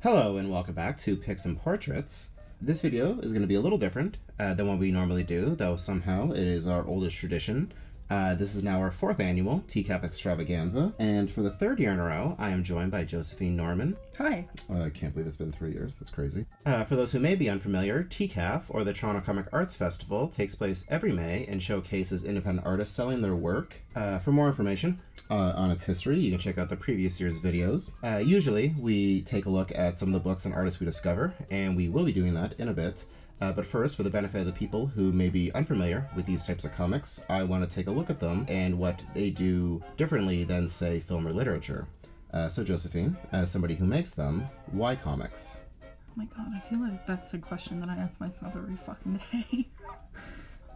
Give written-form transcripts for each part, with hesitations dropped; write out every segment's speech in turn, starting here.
Hello and welcome back to Picks and Portraits. This video is going to be a little different than what we normally do, though somehow it is our oldest tradition. This is now our 4th annual TCAF Extravaganza, and for the 3rd year in a row, I am joined by Josephine Norman. Hi. I can't believe it's been 3 years, that's crazy. For those who may be unfamiliar, TCAF, or the Toronto Comic Arts Festival, takes place every May and showcases independent artists selling their work. For more information on its history, you can check out the previous year's videos. Usually, we take a look at some of the books and artists we discover, and we will be doing that in a bit. But first, for the benefit of the people who may be unfamiliar with these types of comics, I want to take a look at them and what they do differently than, say, film or literature. So Josephine, as somebody who makes them, why comics? Oh my god, I feel like that's a question that I ask myself every fucking day.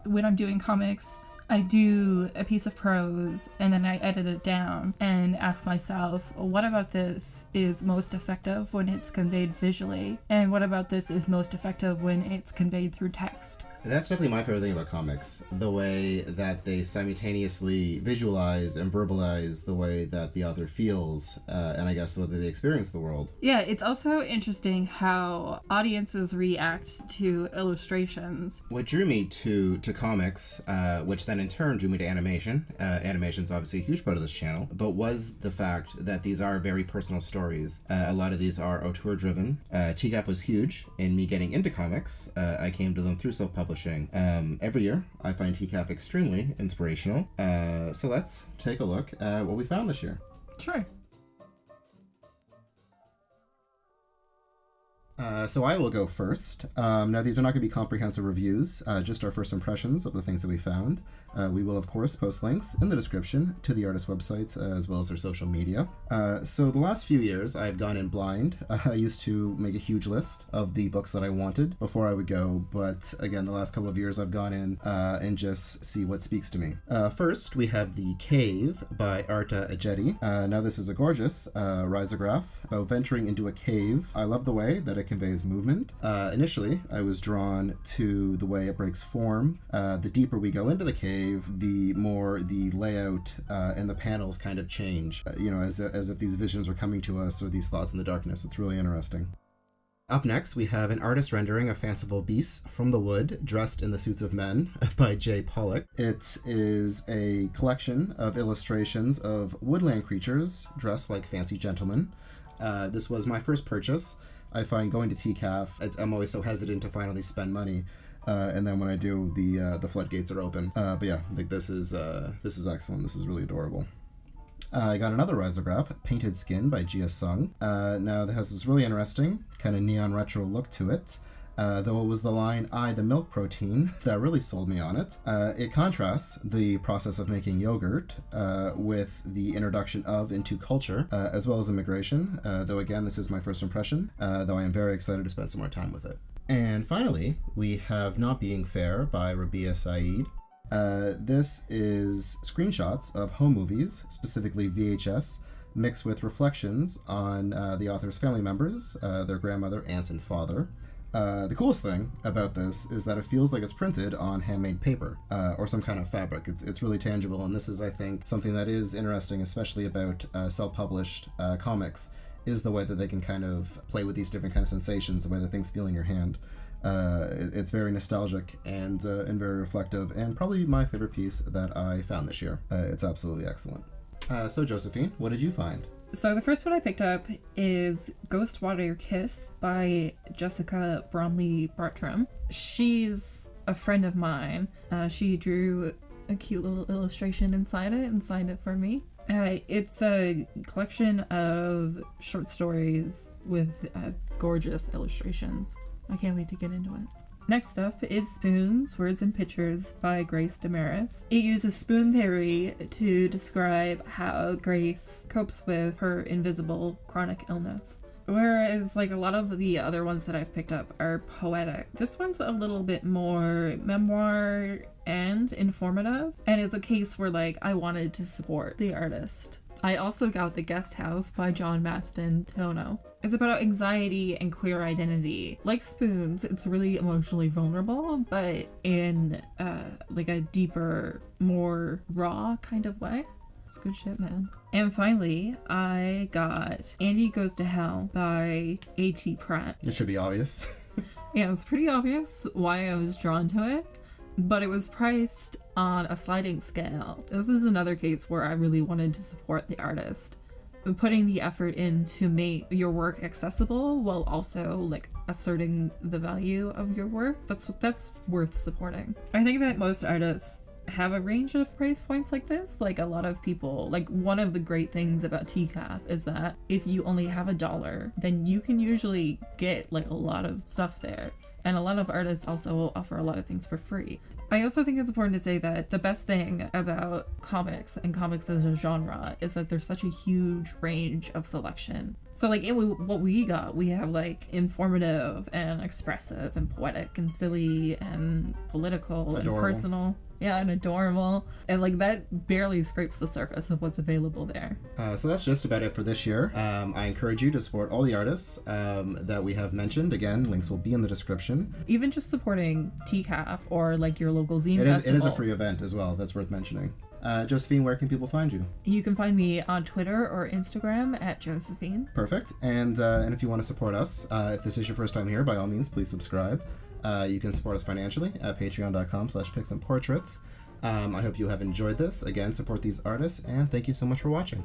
When I'm doing comics, I do a piece of prose and then I edit it down and ask myself, what about this is most effective when it's conveyed visually? And what about this is most effective when it's conveyed through text? That's definitely my favorite thing about comics, the way that they simultaneously visualize and verbalize the way that the author feels, and I guess the way that they experience the world. Yeah, it's also interesting how audiences react to illustrations. What drew me to comics, which then in turn drew me to animation, animation's obviously a huge part of this channel, but was the fact that these are very personal stories. A lot of these are auteur-driven. TCAF was huge in me getting into comics. I came to them through self-publishing. Every year, I find TCAF extremely inspirational. So let's take a look at what we found this year. Sure. So I will go first. Now, these are not going to be comprehensive reviews, just our first impressions of the things that we found. We will, of course, post links in the description to the artist websites as well as their social media. So the last few years, I've gone in blind. I used to make a huge list of the books that I wanted before I would go, but again, the last couple of years, I've gone in and just see what speaks to me. First, we have The Cave by Arta Ajeti. Now, this is a gorgeous risograph about venturing into a cave. I love the way that it conveys movement. Initially, I was drawn to the way it breaks form. The deeper we go into the cave, the more the layout and the panels kind of change, as if these visions are coming to us or these thoughts in the darkness. It's really interesting. Up next, we have an artist rendering of fanciful beasts from the wood dressed in the suits of men by Jey Pawlik. It is a collection of illustrations of woodland creatures dressed like fancy gentlemen. This was my first purchase. I find going to TCAF, I'm always so hesitant to finally spend money, and then when I do, the floodgates are open. But yeah, like this is excellent. This is really adorable. I got another risograph, Painted Skin by Jia Sung. Now, it has this really interesting kind of neon retro look to it. Though it was the line, "I, the milk protein," that really sold me on it. It contrasts the process of making yogurt with the introduction of into culture, as well as immigration, though again, this is my first impression, though I am very excited to spend some more time with it. And finally, we have Not Being Fair by Rabeea Syed. This is screenshots of home movies, specifically VHS, mixed with reflections on the author's family members, their grandmother, aunt, and father. The coolest thing about this is that it feels like it's printed on handmade paper or some kind of fabric. It's really tangible, and this is, I think, something that is interesting, especially about self-published comics, is the way that they can kind of play with these different kind of sensations, the way that things feel in your hand. It's very nostalgic and very reflective, and probably my favorite piece that I found this year. It's absolutely excellent. So Josephine, what did you find? So the first one I picked up is Ghost Water Kiss by Jessica Bromley Bartram. She's a friend of mine. She drew a cute little illustration inside it and signed it for me. It's a collection of short stories with gorgeous illustrations. I can't wait to get into it. Next up is Spoons, Words and Pictures by Grace Demerits. It uses spoon theory to describe how Grace copes with her invisible chronic illness. Whereas like a lot of the other ones that I've picked up are poetic, this one's a little bit more memoir and informative, and it's a case where like I wanted to support the artist. I also got The Guest House by Jon Mastantuono. It's about anxiety and queer identity. Like Spoons, it's really emotionally vulnerable, but in like a deeper, more raw kind of way. It's good shit, man. And finally, I got Andy Goes to Hell by A.T. Pratt. It should be obvious. Yeah, it's pretty obvious why I was drawn to it, but it was priced on a sliding scale. This is another case where I really wanted to support the artist, putting the effort in to make your work accessible while also like asserting the value of your work. That's worth supporting. I think that most artists have a range of price points like this. Like a lot of people, like one of the great things about TCAF is that if you only have $1, then you can usually get like a lot of stuff there. And a lot of artists also offer a lot of things for free. I also think it's important to say that the best thing about comics and comics as a genre is that there's such a huge range of selection. So like what we got, we have like informative and expressive and poetic and silly and political and personal. Yeah, and adorable. And like that barely scrapes the surface of what's available there. So that's just about it for this year. I encourage you to support all the artists that we have mentioned. Again, links will be in the description. Even just supporting TCAF or like your local zine festival. It is a free event as well. That's worth mentioning. Josephine, where can people find you? You can find me on Twitter or Instagram at Josephine. Perfect. And if you want to support us, if this is your first time here, by all means, please subscribe. You can support us financially at patreon.com/picsandportraits. I hope you have enjoyed this. Again, support these artists, and thank you so much for watching.